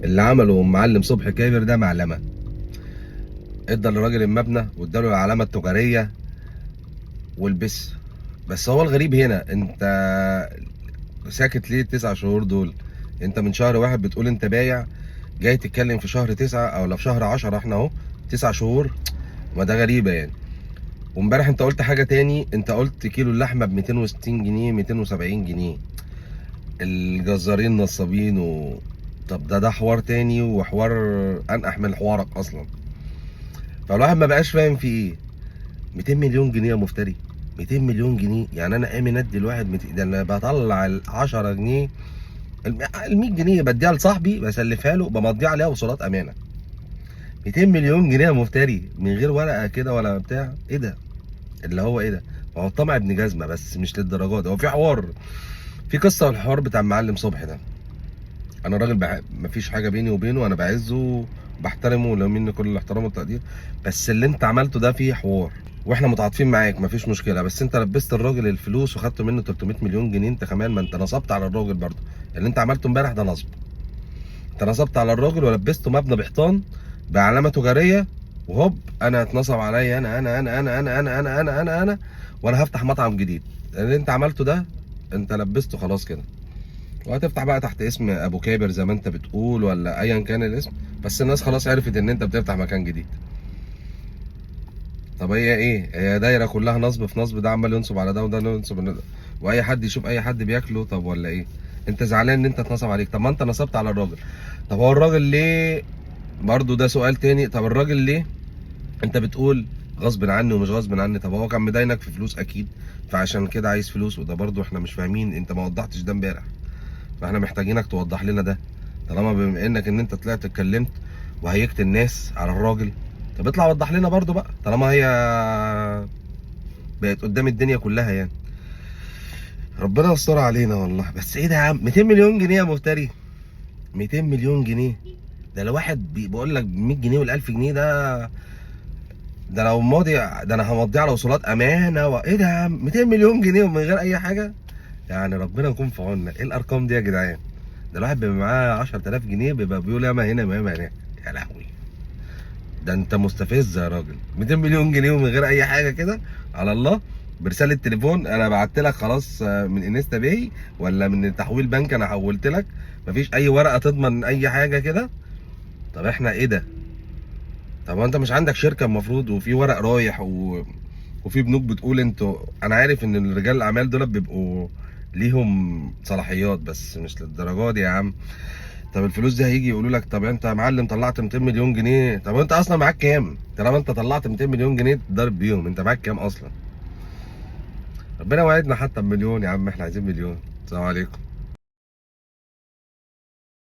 اللي عمله معلم صبحي كابر ده معلمه. ادى للراجل المبنى واداله العلامه التجاريه والبس. بس هو الغريب هنا، انت ساكت ليه التسع شهور دول؟ انت من شهر واحد بتقول انت بايع، جاي تتكلم في شهر تسعة او لا في شهر 10، احنا اهو 9 شهور. ما ده غريبه يعني. وامبارح انت قلت حاجه تاني، انت قلت كيلو اللحمه ب 260 جنيه 270 جنيه. الجزارين نصابين طب ده حوار تاني، وحوار انقح من حوارك اصلا. فالواحد ما بقاش فاهم في ايه. 200 مليون جنيه يا مفتري، 200 مليون جنيه. يعني انا قامي ندي الواحد ده انا بطلع ال 10 جنيه، ال 100 جنيه بديها لصاحبي بسلفها له بمضيها عليها وصولات امانه. 200 مليون جنيه يا مفتري من غير ورقه كده ولا بتاع. ايه ده؟ اللي هو ايه ده؟ هو الطمع ابن جزمه بس مش للدرجه دي. هو في حوار، في قصه الحوار بتاع المعلم صبحي ده. انا راجل مفيش حاجه بيني وبينه، انا بعزه وبحترمه لو مني كل الاحترام والتقدير. بس اللي انت عملته ده فيه حوار، واحنا متعاطفين معاك مفيش مشكله. بس انت لبست الراجل الفلوس وخدت منه 300 مليون جنيه انت كمان. ما انت نصبت على الراجل برضه. اللي انت عملته امبارح ده نصب. انت نصبت على الراجل ولبسته مبنى بحيطان بعلامه تجاريه، وهوب انا اتنصب عليا انا وانا هفتح مطعم جديد. اللي انت عملته ده انت لبسته خلاص كده، وهتفتح بقى تحت اسم ابو كابر زي ما انت بتقول ولا ايا كان الاسم. بس الناس خلاص عرفت ان انت بتفتح مكان جديد. طب هي ايه؟ هي دايره كلها نصب في نصب، ده عمال ينصب على ده وده ينصب على ده، واي حد يشوف اي حد بياكله. طب ولا ايه؟ انت زعلان ان انت اتنصب عليك؟ طب ما انت نصبت على الراجل. طب هو الراجل ليه برضو؟ ده سؤال تاني. طب الراجل ليه انت بتقول غصب عني ومش غصب عني؟ طب هو كان مداينك في فلوس اكيد، فعشان كده عايز فلوس. وده برضو احنا مش فاهمين، انت ما وضحتش ده امبارح. فاحنا محتاجينك توضح لنا ده. طالما بما انك ان انت طلعت اتكلمت وهيجت الناس على الراجل، طب اطلع وضح لنا برضو بقى، طالما هي بقت قدام الدنيا كلها يعني. ربنا يستر علينا والله. بس ايه ده يا عم؟ 200 مليون جنيه يا مفتري، 200 مليون جنيه. ده الواحد بيقول لك ب 100 جنيه وال 1000 جنيه ده لو ماضي، ده انا همضيه على وصولات امانه ايه ده يا عم؟ 200 مليون جنيه ومن غير اي حاجه. يعني ربنا يكون في عوننا. ايه الارقام دي يا جدعان؟ ده الواحد بيبقى معاه 10000 جنيه بيبقى بيقول ياما هنا ياما هناك. يا لهوي، ده انت مستفز يا راجل. 200 مليون جنيه ومن غير اي حاجه كده على الله، برساله تليفون انا بعت لك خلاص من انستا باي ولا من تحويل بنك انا حولت لك، مفيش اي ورقه تضمن اي حاجه كده. طب احنا ايه ده؟ طب انت مش عندك شركه المفروض وفي ورق رايح وفي بنوك بتقول انتوا؟ انا عارف ان الرجال الاعمال دول بيبقوا ليهم صلاحيات بس مش للدرجه دي يا عم. طب الفلوس دي هيجي يقولوا لك طب انت يا معلم طلعت 200 مليون جنيه، طب انت اصلا معاك كام؟ طالما انت طلعت 200 مليون جنيه تضرب بيهم، انت معاك كام اصلا؟ ربنا وعدنا حتى بمليون يا عم، احنا عايزين مليون. السلام عليكم.